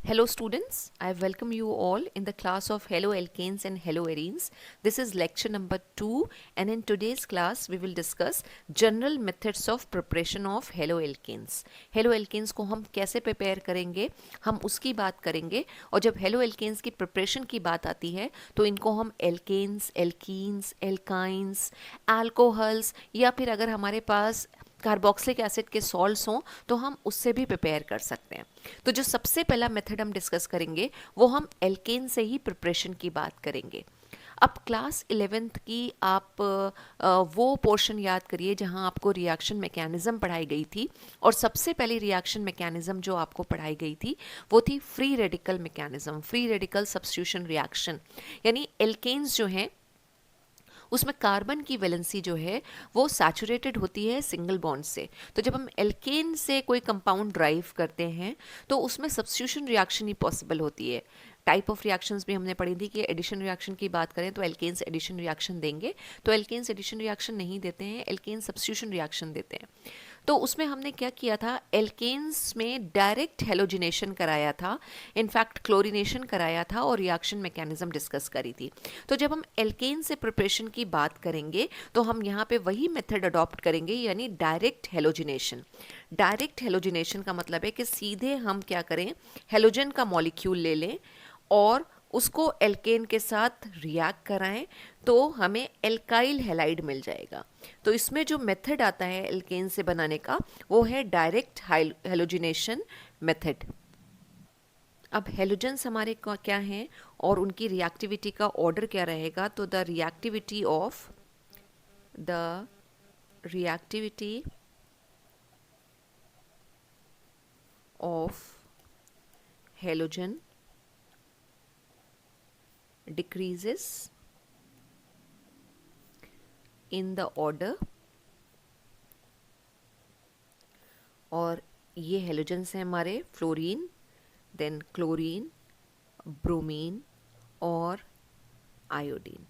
Hello students, I welcome you all in the class of Hello Alkanes and Hello Arenes. This is lecture number 2 and in today's class we will discuss general methods of preparation of Hello Alkanes. Hello Alkanes को हम कैसे prepare करेंगे हम उसकी बात करेंगे और जब Hello Alkanes की प्रिपरेशन की बात आती है तो इनको हम एल्केन्स, एल्कीन्स, एल्काइंस, अल्कोहल्स या फिर अगर हमारे पास कार्बोक्सिलिक एसिड के सॉल्ट्स हों तो हम उससे भी प्रिपेयर कर सकते हैं। तो जो सबसे पहला मेथड हम डिस्कस करेंगे वो हम एल्केन से ही प्रिपरेशन की बात करेंगे। अब क्लास 11th की आप वो पोर्शन याद करिए जहां आपको रिएक्शन मैकेनिज्म पढ़ाई गई थी और सबसे पहली रिएक्शन मैकेनिज्म जो आपको पढ़ाई गई थी वो थी free radical mechanism, free radical substitution reaction. यानी एल्केन्स जो हैं उसमें कार्बन की वैलेंसी जो है वो सैचुरेटेड होती है सिंगल बॉन्ड से। तो जब हम एल्केन से कोई कंपाउंड ड्राइव करते हैं तो उसमें सब्स्टिट्यूशन रिएक्शन ही पॉसिबल होती है। टाइप ऑफ रिएक्शंस भी हमने पढ़ी थी कि एडिशन रिएक्शन की बात करें तो एल्केन्स एडिशन रिएक्शन देंगे, तो एल्केन्स एडिशन रिएक्शन नहीं देते हैं, एल्केन्स सब्स्टिट्यूशन रिएक्शन देते हैं। तो उसमें हमने क्या किया था, एल्केन्स में डायरेक्ट हेलोजिनेशन कराया था, इनफैक्ट क्लोरीनेशन कराया था और रिएक्शन मैकेनिज्म डिस्कस करी थी। तो जब हम एल्केन से प्रिपरेशन की बात करेंगे तो हम यहाँ पे वही मेथड अडॉप्ट करेंगे, यानी डायरेक्ट हेलोजिनेशन। डायरेक्ट हेलोजिनेशन का मतलब है कि सीधे हम क्या करें, हेलोजन का मॉलिक्यूल ले लें और उसको एल्केन के साथ रिएक्ट कराएं तो हमें एल्काइल हैलाइड मिल जाएगा। तो इसमें जो मेथड आता है एल्केन से बनाने का वो है डायरेक्ट हेलोजिनेशन मेथड। अब हेलोजन्स हमारे क्या हैं और उनकी रिएक्टिविटी का ऑर्डर क्या रहेगा, तो the reactivity of halogen decreases in the order, और ये हेलोजन्स हैं हमारे फ्लोरीन, देन क्लोरीन, ब्रोमीन और आयोडीन।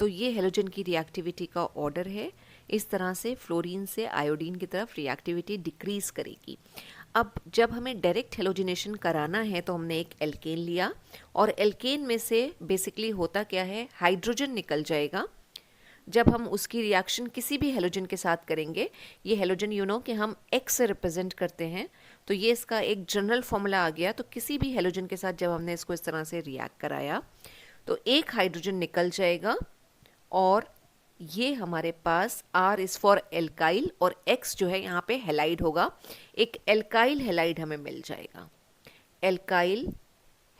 तो ये हेलोजन की रिएक्टिविटी का ऑर्डर है। इस तरह से फ्लोरीन से आयोडीन की तरफ रिएक्टिविटी डिक्रीज करेगी। अब जब हमें डायरेक्ट हेलोजिनेशन कराना है तो हमने एक एल्केन लिया और एल्केन में से बेसिकली होता क्या है, हाइड्रोजन निकल जाएगा। जब हम उसकी रिएक्शन किसी भी हेलोजन के साथ करेंगे, ये हेलोजन कि हम X से रिप्रेजेंट करते हैं, तो ये इसका एक जनरल फॉर्मूला आ गया। तो किसी भी हेलोजन के साथ जब हमने इसको इस तरह से रिएक्ट कराया तो एक हाइड्रोजन निकल जाएगा और ये हमारे पास R इज़ फॉर एल्काइल और X जो है यहाँ पे हेलाइड होगा, एक एल्काइल हेलाइड हमें मिल जाएगा, एल्काइल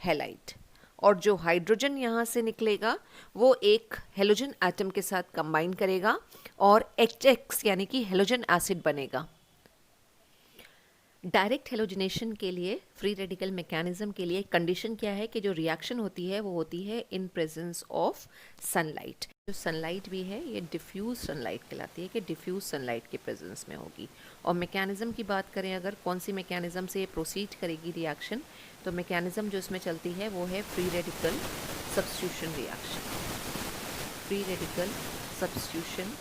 हेलाइड। और जो हाइड्रोजन यहाँ से निकलेगा वो एक हेलोजन एटम के साथ कंबाइन करेगा और HX यानी कि हेलोजन एसिड बनेगा। डायरेक्ट हेलोजिनेशन के लिए, फ्री रेडिकल मैकेनिज्म के लिए कंडीशन क्या है कि जो रिएक्शन होती है वो होती है इन प्रेजेंस ऑफ सनलाइट। जो सनलाइट भी है ये डिफ्यूज सनलाइट कहलाती है कि डिफ्यूज सनलाइट के प्रेजेंस में होगी। और मैकेनिज्म की बात करें अगर कौन सी मैकेनिज्म से ये प्रोसीड करेगी रिएक्शन, तो मैकेनिज्म जो इसमें चलती है वो है free radical substitution reaction. Free radical substitution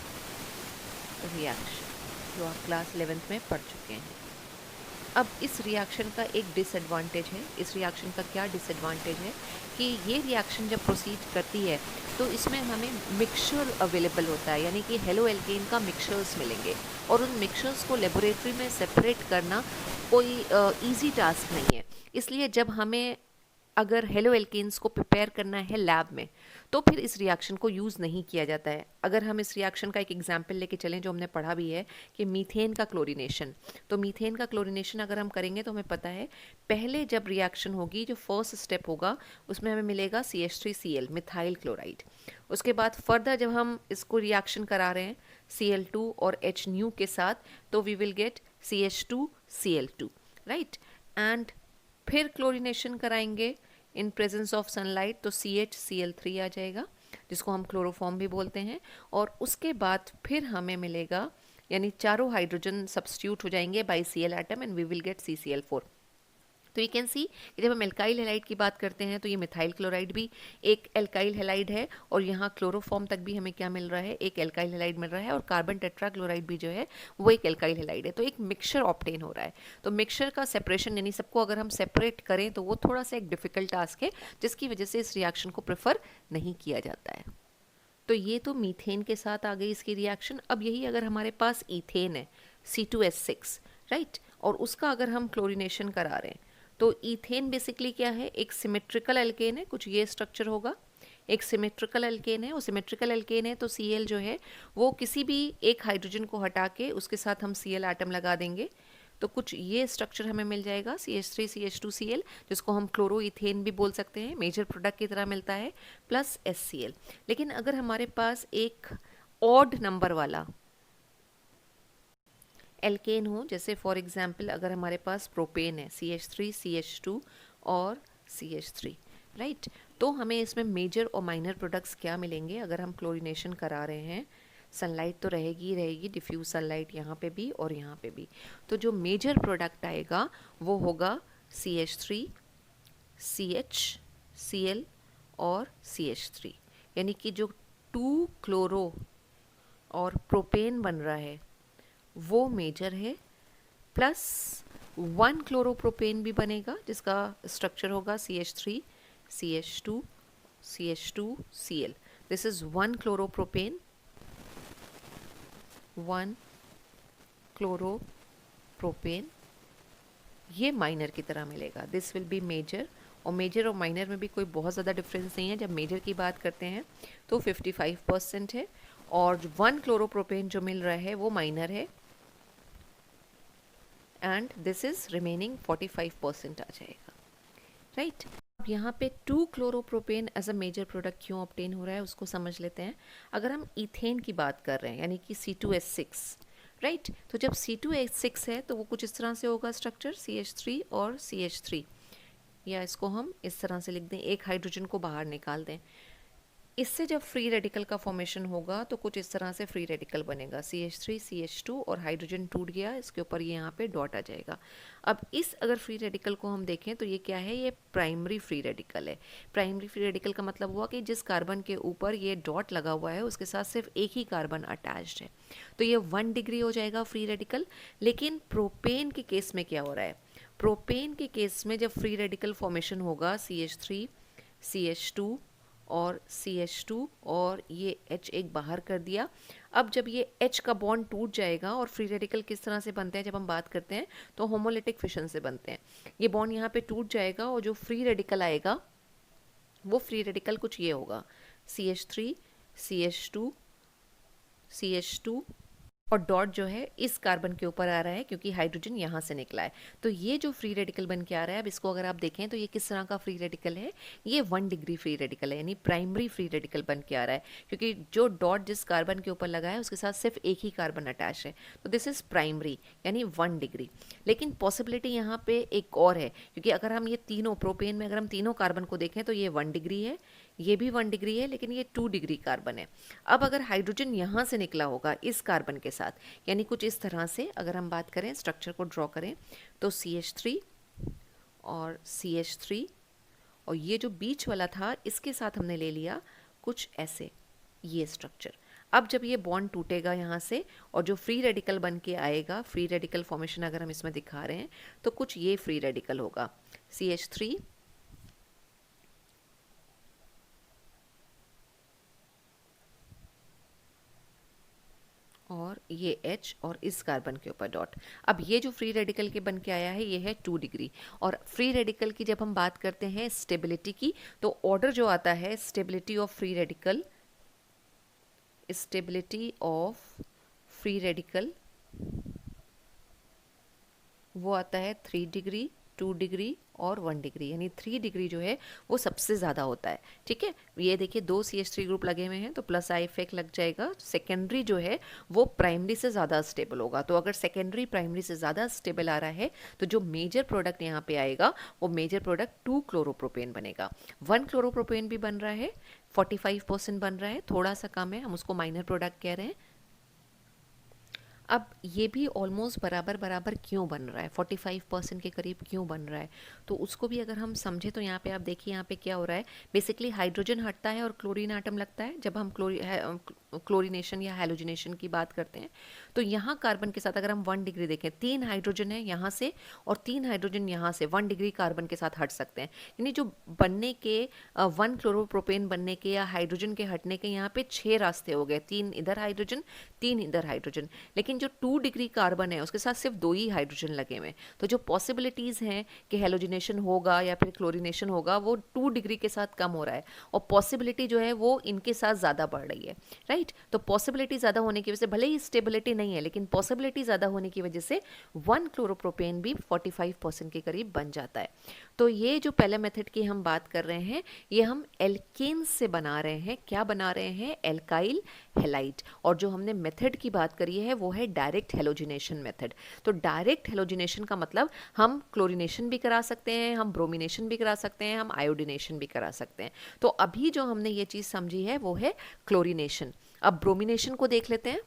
reaction जो आप क्लास 11th में पढ़ चुके हैं। अब इस रिएक्शन का एक डिसएडवांटेज है। इस रिएक्शन का क्या डिसएडवांटेज है कि ये रिएक्शन जब प्रोसीड करती है तो इसमें हमें मिक्सचर अवेलेबल होता है, यानी कि हेलो एल्केन का मिक्सचर्स मिलेंगे और उन मिक्सचर्स को लेबोरेटरी में सेपरेट करना कोई इजी टास्क नहीं है। इसलिए जब हमें अगर हेलो एल्केन्स को प्रिपेयर करना है लैब में तो फिर इस रिएक्शन को यूज़ नहीं किया जाता है। अगर हम इस रिएक्शन का एक एग्जाम्पल लेके चलें जो हमने पढ़ा भी है कि मीथेन का क्लोरीनेशन, तो मीथेन का क्लोरीनेशन अगर हम करेंगे तो हमें पता है पहले जब रिएक्शन होगी जो फर्स्ट स्टेप होगा उसमें हमें मिलेगा CH3Cl मिथाइल क्लोराइड। उसके बाद फर्दर जब हम इसको रिएक्शन करा रहे हैं Cl2 और H न्यू के साथ तो we will get CH2Cl2, right. And फिर क्लोरीनेशन कराएंगे इन प्रेजेंस ऑफ सनलाइट तो CHCl3 आ जाएगा जिसको हम क्लोरोफॉर्म भी बोलते हैं। और उसके बाद फिर हमें मिलेगा, यानी चारों हाइड्रोजन सब्स्टिट्यूट हो जाएंगे by Cl atom and we will get CCl4। तो यू कैन सी कि जब हम एल्काइल हैलाइड की बात करते हैं तो ये मिथाइल क्लोराइड भी एक एल्काइल हैलाइड है, और यहाँ क्लोरोफॉर्म तक भी हमें क्या मिल रहा है, एक एल्काइल हैलाइड मिल रहा है, और कार्बन टेट्राक्लोराइड भी जो है वो एक एल्काइल हैलाइड है। तो एक मिक्सचर ऑब्टेन हो रहा है। तो मिक्सचर का सेपरेशन, यानी सबको अगर हम सेपरेट करें तो वो थोड़ा सा एक डिफिकल्ट टास्क है, जिसकी वजह से इस रिएक्शन को प्रेफर नहीं किया जाता है। तो ये तो मीथेन के साथ आ गई इसकी रिएक्शन। अब यही अगर हमारे पास इथेन है, C2H6, राइट, और उसका अगर हम क्लोरीनेशन करा रहे हैं तो इथेन बेसिकली क्या है, एक सिमेट्रिकल एल्केन है, कुछ ये स्ट्रक्चर होगा, एक सिमेट्रिकल एल्केन है। वो सिमेट्रिकल एल्केन है तो Cl जो है वो किसी भी एक हाइड्रोजन को हटा के उसके साथ हम Cl एटम लगा देंगे तो कुछ ये स्ट्रक्चर हमें मिल जाएगा, CH3 CH2 Cl, जिसको हम क्लोरोइथेन भी बोल सकते हैं, मेजर प्रोडक्ट की तरह मिलता है, प्लस HCl। लेकिन अगर हमारे पास एक ऑड नंबर वाला एल्केन हो, जैसे फॉर एग्जांपल अगर हमारे पास प्रोपेन है, CH3 CH2 और CH3, राइट, तो हमें इसमें मेजर और माइनर प्रोडक्ट्स क्या मिलेंगे अगर हम क्लोरीनेशन करा रहे हैं। सनलाइट तो रहेगी ही रहेगी, डिफ्यूज सनलाइट यहाँ पे भी और यहाँ पे भी। तो जो मेजर प्रोडक्ट आएगा वो होगा CH3 CH Cl और CH3, यानी कि जो 2 क्लोरो और प्रोपेन बन रहा है वो मेजर है, प्लस 1 क्लोरोप्रोपेन भी बनेगा जिसका स्ट्रक्चर होगा CH3 CH2 CH2 Cl। This is 1 chloropropane, 1 chloropropane, ये माइनर की तरह मिलेगा। दिस विल बी मेजर, और मेजर और माइनर में भी कोई बहुत ज़्यादा डिफरेंस नहीं है। जब मेजर की बात करते हैं तो 55% है, और 1 क्लोरोप्रोपेन जो मिल रहा है वो माइनर है, एंड दिस इज रिमेनिंग 45% आ जाएगा, राइट। अब यहाँ पे 2 chloropropane as a major product क्यों ऑब्टेन हो रहा है उसको समझ लेते हैं। अगर हम इथेन की बात कर रहे हैं, यानी कि C2H6, राइट, तो जब C2H6 है तो वो कुछ इस तरह से होगा स्ट्रक्चर, CH3 और CH3, या इसको हम इस तरह से लिख दें, एक हाइड्रोजन को बाहर निकाल दें। इससे जब फ्री रेडिकल का फॉर्मेशन होगा तो कुछ इस तरह से फ्री रेडिकल बनेगा, CH3 CH2 और हाइड्रोजन टूट गया, इसके ऊपर ये यहाँ पे डॉट आ जाएगा। अब इस अगर फ्री रेडिकल को हम देखें तो ये क्या है, ये प्राइमरी फ्री रेडिकल है। प्राइमरी फ्री रेडिकल का मतलब हुआ कि जिस कार्बन के ऊपर ये डॉट लगा हुआ है उसके साथ सिर्फ एक ही कार्बन अटैच्ड है, तो ये 1 डिग्री हो जाएगा फ्री रेडिकल। लेकिन प्रोपेन के केस में क्या हो रहा है, प्रोपेन के केस में जब फ्री रेडिकल फॉर्मेशन होगा CH3 CH2 और CH2 और ये H एक बाहर कर दिया। अब जब ये H का बॉन्ड टूट जाएगा, और फ्री रेडिकल किस तरह से बनते हैं जब हम बात करते हैं तो होमोलिटिक फिशन से बनते हैं। ये बॉन्ड यहाँ पे टूट जाएगा और जो फ्री रेडिकल आएगा वो फ्री रेडिकल कुछ ये होगा, CH3 CH2 CH2 और डॉट जो है इस कार्बन के ऊपर आ रहा है क्योंकि हाइड्रोजन यहाँ से निकला है। तो ये जो फ्री रेडिकल बन के आ रहा है, अब इसको अगर आप देखें तो ये किस तरह का फ्री रेडिकल है, ये 1 डिग्री फ्री रेडिकल है, यानी प्राइमरी फ्री रेडिकल बन के आ रहा है, क्योंकि जो डॉट जिस कार्बन के ऊपर लगा है उसके साथ सिर्फ एक ही कार्बन अटैच है, तो दिस इज प्राइमरी, यानी 1 डिग्री। लेकिन पॉसिबिलिटी यहाँ पे एक और है, क्योंकि अगर हम ये तीनों प्रोपेन में अगर हम तीनों कार्बन को देखें तो ये 1 डिग्री है, ये भी 1 डिग्री है, लेकिन ये 2 डिग्री कार्बन है। अब अगर हाइड्रोजन यहाँ से निकला होगा इस कार्बन के साथ, यानी कुछ इस तरह से अगर हम बात करें, स्ट्रक्चर को ड्रॉ करें, तो CH3 और CH3, और ये जो बीच वाला था इसके साथ हमने ले लिया कुछ ऐसे ये स्ट्रक्चर। अब जब ये बॉन्ड टूटेगा यहाँ से और जो फ्री रेडिकल बन के आएगा, फ्री रेडिकल फॉर्मेशन अगर हम इसमें दिखा रहे हैं तो कुछ ये फ्री रेडिकल होगा, CH3 और ये H और इस कार्बन के ऊपर डॉट। अब ये जो फ्री रेडिकल के बन के आया है ये है 2 डिग्री। और फ्री रेडिकल की जब हम बात करते हैं स्टेबिलिटी की, तो ऑर्डर जो आता है stability of free radical, stability of free radical वो आता है 3 डिग्री, 2 डिग्री और 1 डिग्री, यानी 3 डिग्री जो है वो सबसे ज़्यादा होता है। ठीक है, ये देखिए 2 CH3 ग्रुप लगे हुए हैं तो प्लस आई इफेक्ट लग जाएगा। सेकेंडरी जो है वो प्राइमरी से ज़्यादा स्टेबल होगा, तो अगर सेकेंडरी प्राइमरी से ज़्यादा स्टेबल आ रहा है तो जो मेजर प्रोडक्ट यहाँ पे आएगा वो मेजर प्रोडक्ट 2 क्लोरोप्रोपेन बनेगा। 1 क्लोरोप्रोपेन भी बन रहा है, 45% बन रहा है, थोड़ा सा कम है, हम उसको माइनर प्रोडक्ट कह रहे हैं। अब ये भी ऑलमोस्ट बराबर बराबर क्यों बन रहा है, 45% के करीब क्यों बन रहा है, तो उसको भी अगर हम समझे तो यहाँ पे आप देखिए यहाँ पे क्या हो रहा है। बेसिकली हाइड्रोजन हटता है और क्लोरीन आटम लगता है जब हम क्लोरीनेशन या हैलोजिनेशन की बात करते हैं। तो यहाँ कार्बन के साथ अगर हम 1 डिग्री देखें, 3 हाइड्रोजन है यहाँ से और 3 हाइड्रोजन यहाँ से 1 डिग्री कार्बन के साथ हट सकते हैं। यानी जो बनने के 1 क्लोरोप्रोपेन बनने के या हाइड्रोजन के हटने के यहाँ पे 6 रास्ते हो गए, 3 इधर हाइड्रोजन 3 इधर हाइड्रोजन। लेकिन जो 2 डिग्री कार्बन है उसके साथ सिर्फ 2 ही हाइड्रोजन लगे हुए। तो जो पॉसिबिलिटीज़ हैं कि हेलोजिनेशन होगा या फिर क्लोरीनेशन होगा वो 2 डिग्री के साथ कम हो रहा है, और पॉसिबिलिटी जो है वो इनके साथ ज़्यादा बढ़ रही है, राइट। तो पॉसिबिलिटी ज़्यादा होने की वजह से, भले ही स्टेबिलिटी नहीं है लेकिन पॉसिबिलिटी ज़्यादा होने की वजह से 1 क्लोरोप्रोपेन भी 45% के करीब बन जाता है। तो ये जो पहले मेथड की हम बात कर रहे हैं ये हम एल्केन्स से बना रहे हैं। क्या बना रहे हैं? Alkyl halide. और जो हमने मेथड की बात करी है वो है डायरेक्ट हेलोजिनेशन मेथड। तो डायरेक्ट हेलोजिनेशन का मतलब हम क्लोरीनेशन भी करा सकते हैं, हम ब्रोमिनेशन भी करा सकते हैं, हम आयोडिनेशन भी करा सकते हैं। तो अभी जो हमने ये चीज़ समझी है वो है क्लोरीनेशन। अब ब्रोमिनेशन को देख लेते हैं।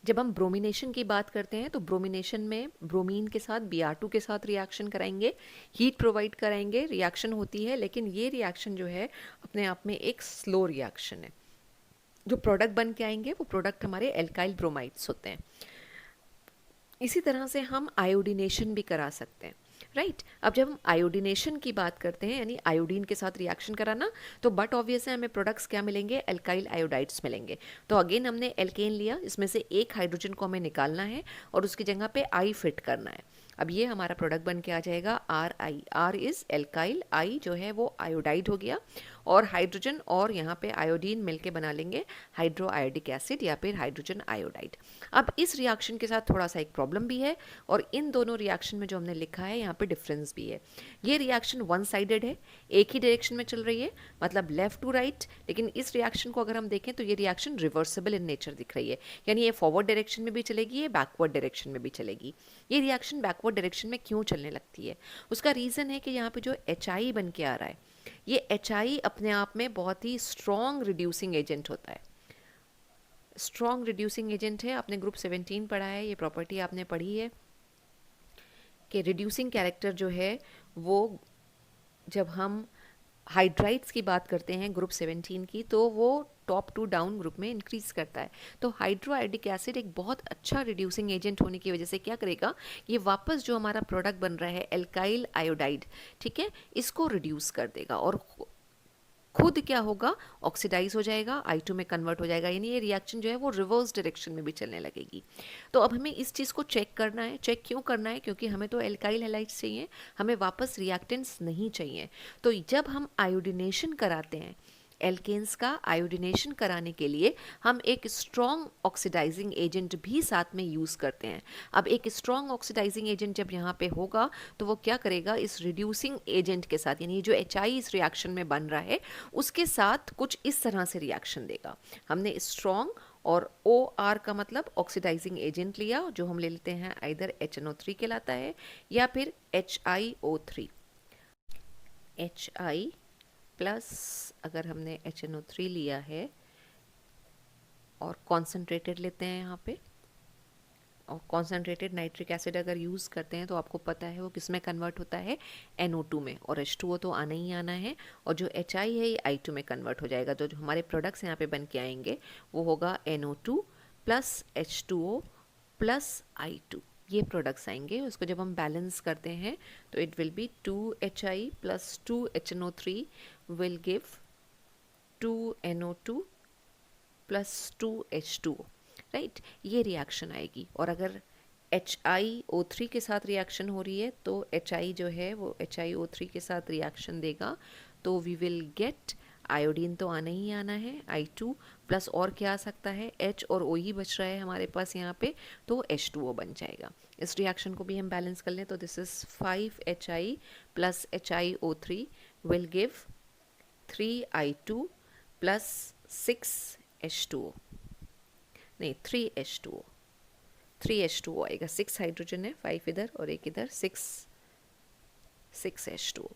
जब हम ब्रोमिनेशन की बात करते हैं तो ब्रोमिनेशन में ब्रोमीन के साथ Br2 के साथ रिएक्शन कराएंगे, हीट प्रोवाइड कराएंगे, रिएक्शन होती है, लेकिन ये रिएक्शन जो है अपने आप में एक स्लो रिएक्शन है। जो प्रोडक्ट बन के आएंगे वो प्रोडक्ट हमारे एल्काइल ब्रोमाइड्स होते हैं। इसी तरह से हम आयोडिनेशन भी करा सकते हैं, राइट। अब जब हम आयोडिनेशन की बात करते हैं यानी आयोडीन के साथ रिएक्शन कराना, तो बट ऑब्वियस है हमें प्रोडक्ट्स क्या मिलेंगे? एल्काइल आयोडाइड्स मिलेंगे। तो अगेन हमने एल्केन लिया, इसमें से एक हाइड्रोजन को हमें निकालना है और उसकी जगह पे आई फिट करना है। अब ये हमारा प्रोडक्ट बन के आ जाएगा R I. R is alkyl, I जो है वो आयोडाइड हो गया, और हाइड्रोजन और यहाँ पे आयोडीन मिलके बना लेंगे हाइड्रो आयोडिक एसिड या फिर हाइड्रोजन आयोडाइड। अब इस रिएक्शन के साथ थोड़ा सा एक प्रॉब्लम भी है, और इन दोनों रिएक्शन में जो हमने लिखा है यहाँ पे डिफरेंस भी है। ये रिएक्शन वन साइडेड है, एक ही डायरेक्शन में चल रही है, मतलब लेफ्ट टू राइट। लेकिन इस रिएक्शन को अगर हम देखें तो ये रिएक्शन रिवर्सिबल इन नेचर दिख रही है, यानी ये फॉरवर्ड डायरेक्शन में भी चलेगी, ये बैकवर्ड डायरेक्शन में भी चलेगी। ये रिएक्शन बैकवर्ड डायरेक्शन में क्यों चलने लगती है? उसका रीज़न है कि यहाँ पे जो HI बन के आ रहा है, ये HI अपने आप में बहुत ही स्ट्रॉन्ग रिड्यूसिंग एजेंट होता है। स्ट्रॉन्ग रिड्यूसिंग एजेंट है, आपने ग्रुप 17 पढ़ा है, ये प्रॉपर्टी आपने पढ़ी है कि रिड्यूसिंग कैरेक्टर जो है वो जब हम हाइड्राइड्स की बात करते हैं ग्रुप 17 की, तो वो टॉप टू डाउन ग्रुप में इंक्रीज करता है। तो हाइड्रोआयोडिक एसिड एक बहुत अच्छा रिड्यूसिंग एजेंट होने की वजह से क्या करेगा, ये वापस जो हमारा प्रोडक्ट बन रहा है एल्काइल आयोडाइड, ठीक है, इसको रिड्यूस कर देगा और खुद क्या होगा, ऑक्सीडाइज हो जाएगा, I2 में कन्वर्ट हो जाएगा, यानी ये रिएक्शन जो है वो रिवर्स डायरेक्शन में भी चलने लगेगी। तो अब हमें इस चीज़ को चेक करना है। चेक क्यों करना है? क्योंकि हमें तो एल्काइल हैलाइड्स चाहिए, हमें वापस रिएक्टेंट्स नहीं चाहिए। तो जब हम आयोडिनेशन कराते हैं, एल्केन्स का आयोडिनेशन कराने के लिए हम एक स्ट्रॉन्ग ऑक्सीडाइजिंग एजेंट भी साथ में यूज़ करते हैं। अब एक स्ट्रॉन्ग ऑक्सीडाइजिंग एजेंट जब यहाँ पे होगा तो वो क्या करेगा, इस रिड्यूसिंग एजेंट के साथ, यानी जो HI इस रिएक्शन में बन रहा है उसके साथ कुछ इस तरह से रिएक्शन देगा। हमने स्ट्रॉन्ग और OR का मतलब ऑक्सीडाइजिंग एजेंट लिया, जो हम ले लेते हैं आइदर HNO3 कहलाता है या फिर HiO3। HI प्लस अगर हमने HNO3 लिया है और कॉन्सेंट्रेटेड लेते हैं यहाँ पे, और कॉन्सेंट्रेटेड नाइट्रिक एसिड अगर यूज़ करते हैं तो आपको पता है वो किस में कन्वर्ट होता है, NO2 में, और H2O तो आना ही आना है, और जो HI है ये I2 में कन्वर्ट हो जाएगा। तो जो हमारे प्रोडक्ट्स यहाँ पे बन के आएंगे वो होगा NO2 plus H2O plus I2, ये प्रोडक्ट्स आएंगे। उसको जब हम बैलेंस करते हैं तो it will be 2HI plus 2HNO3 will give 2NO2 plus 2H2O, right, ये रिएक्शन आएगी। और अगर HiO3 के साथ रिएक्शन हो रही है तो HI जो है वो HiO3 के साथ रिएक्शन देगा, तो वी विल गेट, आयोडीन तो आना ही आना है, I2 प्लस और क्या आ सकता है, H और O ही बच रहा है हमारे पास यहाँ पे, तो H2O बन जाएगा। इस रिएक्शन को भी हम बैलेंस कर लें तो this is 5HI plus HiO3 will give 3I2 plus 6H2O, नहीं 3H2O, 3H2O आएगा, 6 हाइड्रोजन है, 5 इधर और एक इधर, 6H2O।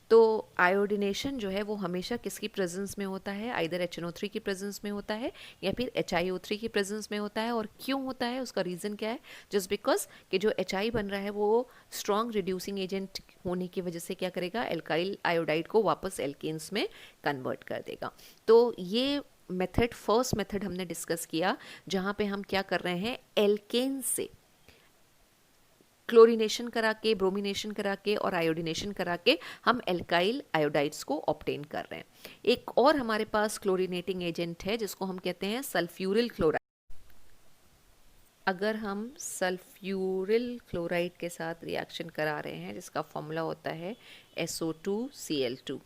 तो आयोडिनेशन जो है वो हमेशा किसकी प्रेजेंस में होता है, आइदर HNO3 की प्रेजेंस में होता है या फिर HiO3 की प्रेजेंस में होता है। और क्यों होता है, उसका रीज़न क्या है, जस्ट बिकॉज कि जो HI बन रहा है वो स्ट्रॉन्ग रिड्यूसिंग एजेंट होने की वजह से क्या करेगा, एल्काइल आयोडाइड को वापस एल्केन्स में कन्वर्ट कर देगा। तो ये मेथड, फर्स्ट मेथड हमने डिस्कस किया जहाँ पे हम क्या कर रहे हैं, एल्केन से क्लोरीनेशन करा के, ब्रोमिनेशन करा के और आयोडिनेशन करा के हम एल्काइल आयोडाइड्स को ऑब्टेन कर रहे हैं। एक और हमारे पास क्लोरीनेटिंग एजेंट है जिसको हम कहते हैं सल्फ्यूरिल क्लोराइड। अगर हम सल्फ्यूरिल क्लोराइड के साथ रिएक्शन करा रहे हैं जिसका फॉर्मूला होता है SO2Cl2,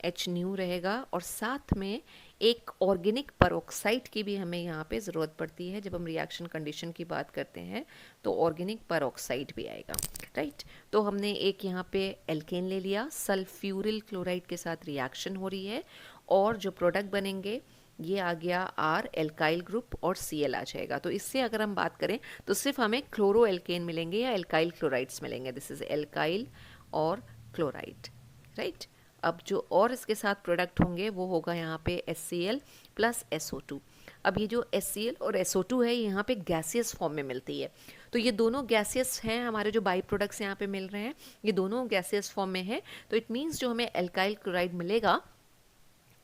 H न्यू रहेगा और साथ में एक ऑर्गेनिक परऑक्साइड की भी हमें यहाँ पे ज़रूरत पड़ती है। जब हम रिएक्शन कंडीशन की बात करते हैं तो ऑर्गेनिक परऑक्साइड भी आएगा, राइट। तो हमने एक यहाँ पे एल्केन ले लिया, सल्फ्यूरिल क्लोराइड के साथ रिएक्शन हो रही है और जो प्रोडक्ट बनेंगे ये आ गया R एल्काइल ग्रुप और Cl आ जाएगा। तो इससे अगर हम बात करें तो सिर्फ हमें क्लोरो एल्केन मिलेंगे या एल्काइल क्लोराइड्स मिलेंगे। दिस इज एल्काइल और क्लोराइड, राइट। अब जो और इसके साथ प्रोडक्ट होंगे वो होगा यहाँ पे HCl प्लस SO2। अब ये जो HCl और SO2 है यहाँ पे गैसियस फॉर्म में मिलती है। तो ये दोनों गैसियस हैं, हमारे जो बाई प्रोडक्ट्स यहाँ पे मिल रहे हैं ये दोनों गैसियस फॉर्म में है। तो इट मीन्स जो हमें एल्काइल क्लोराइड मिलेगा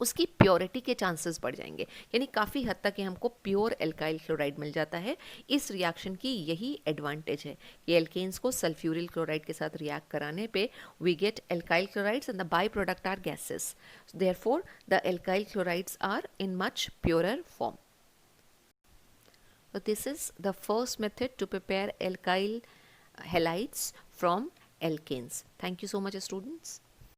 उसकी प्योरिटी के चांसेस बढ़ जाएंगे, यानी काफ़ी हद तक हमको प्योर एल्काइल क्लोराइड मिल जाता है। इस रिएक्शन की यही एडवांटेज है कि एल्केन्स को सल्फ्यूरिल क्लोराइड के साथ रिएक्ट कराने पे we get alkyl chlorides and the by product are gases, therefore the alkyl chlorides are in much purer form. So this is the first method to prepare alkyl halides from alkanes. Thank you so much, students.